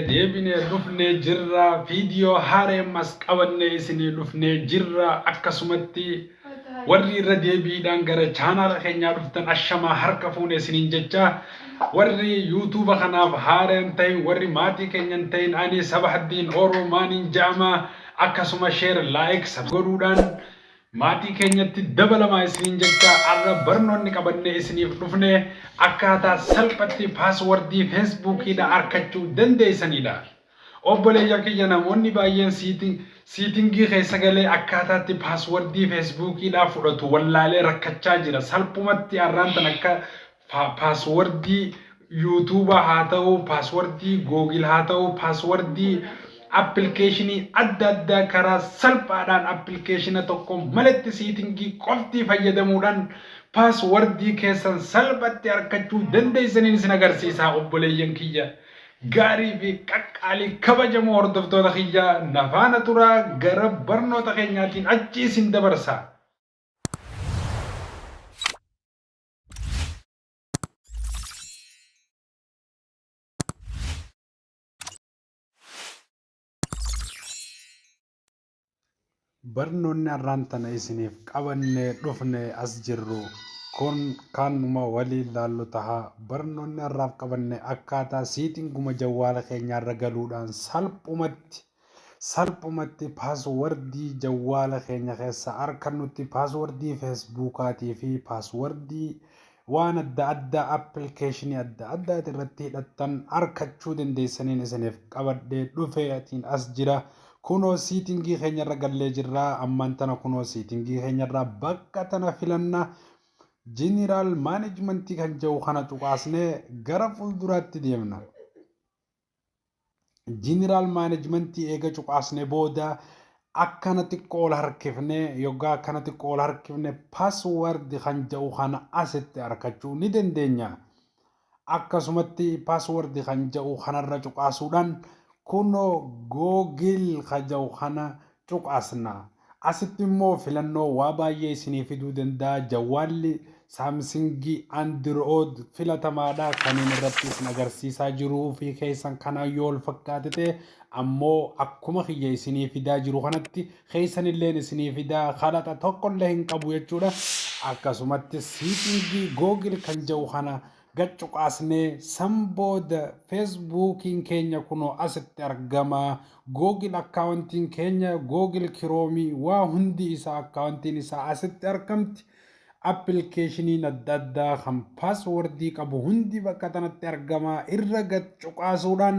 deebine dhufnee jirra viidiyoo haareemmas qabannee isinii dhufnee jirra akkasumatti warri irra deebiidhaan gara chaanaala keenyaa dhuftan ashamaa harka fuune isiniin jecha warri yuutuuba kanaaf haareen ta'in warri maatii keenyan ta'in ani Sabahaddiin Oromaaniin ja'ama akkasuma sheer laayik godhuudhaan maatii keenyatti dabalamaa isiniin jecha arra barnoonni qabannee isiniif dhufne akkaataa salphatti paaswordii feesbuukiidha arkachuu dandeessanidha. Obboleeyya kiyya namoonni baay'een siitingii keessa galee akkaataatti paaswordii feesbuukiidha fudhatu wallaalee rakkachaa jira. Salphumatti arraan tan akka paaswordii yuutuubaa haa ta'u, paaswordii googil haa ta'u, paaswordii applicationii adda addaa karaa salphaadhaan application tokko malatti siitingii qofti fayyadamuudhaan paaswordii keessan salphatti arkachuu dandeessaniin isin agarsiisa obboleeyyan kiyya. Gaarii fi qaqqaalii kabajamoo hordoftoota kiyya nafaana turaa gara barnoota keenyaatiin achi isin dabarsa. Barnoonni arraan tana isiniif qabannee dhufne as jirru kun kanuma waliin laallu taha. Barnoonni arraaf qabanne akkaataa siitinguma jawwaala keenyaarra galuudhaan salphumatti paaswordii jawwaala keenya keessa argannutti paaswordii feesbuukaatii fi paaswordii waan adda addaa appilikeeshinii adda addaati irratti hidhattan arkachuu dandeessaniin isiniif qabadhee dhufeetiin as jira. Kunoo siitingii keenyarra gallee jirra. Ammaan tana kunoo siitingii keenyarra bakka tana filanna jeneraal maanejmentii kan jedhu kana tuqaasnee gara fuulduraatti deemna. Jeneraal maanejmentii eega tuqaasnee booda akkana xiqqoo ol harkifnee yookaan akkana xiqqoo ol harkifnee paaswordii kan jedhu kana asitti arkachuu ni dandeenya. Akkasumatti paaswordii kan jedhu kanarra tuqaasuudhaan kuno googil kajau kana tuqaasna. Asitti immoo filannoo waa baay'ee isinii fiduu danda'a. Jawwaalli saamsingii andirood filatamaadha kan inni irratti isin agarsiisaa jiruu fi keessan kana yoo ol fakkaate ta'e ammoo akkuma kiyya isinii fidaa jiru kanatti keessan illee isinii fidaa kadhata tokkollee hin qabu jechuudha. Akkasumatti siitingii googil kan jedhu kana gachuqaasnee sambooda feesbuukiin keenya kunoo asitti argama. Googil akkaawuntiin keenya googil kiroomii waa hundi isaa akkaawuntiin isaa asitti argamti. Appilikeeshiniin adda addaa kan paaswordii qabu hundi bakka tanatti argama. Irra gachuqaasuudhaan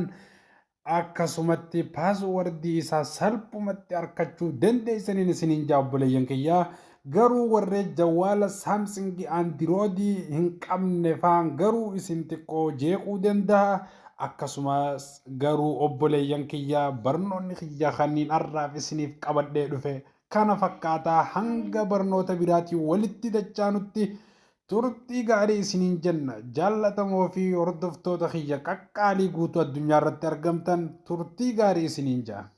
akkasumatti paaswordii isaa salphumatti arkachuu dandeessaniin isiniin jaabboleeyyan kiyyaa. Garuu warree jawwaala saamsingii andiroodii hin qabne faan garuu isin xiqqoo jeequu danda'a. Akkasumas garuu obboleeyyan kiyyaa barnoonni kiyyaa kanneen arraaf isiniif qabadhee dhufe kana fakkaataa hanga barnoota biraatiin walitti dachaanutti turtii gaarii isiniin jenna. Jaallatamoo fi hordoftoota kiyya qaqqaalii guutuu addunyaa irratti argamtan turtii gaarii isiniin jenna.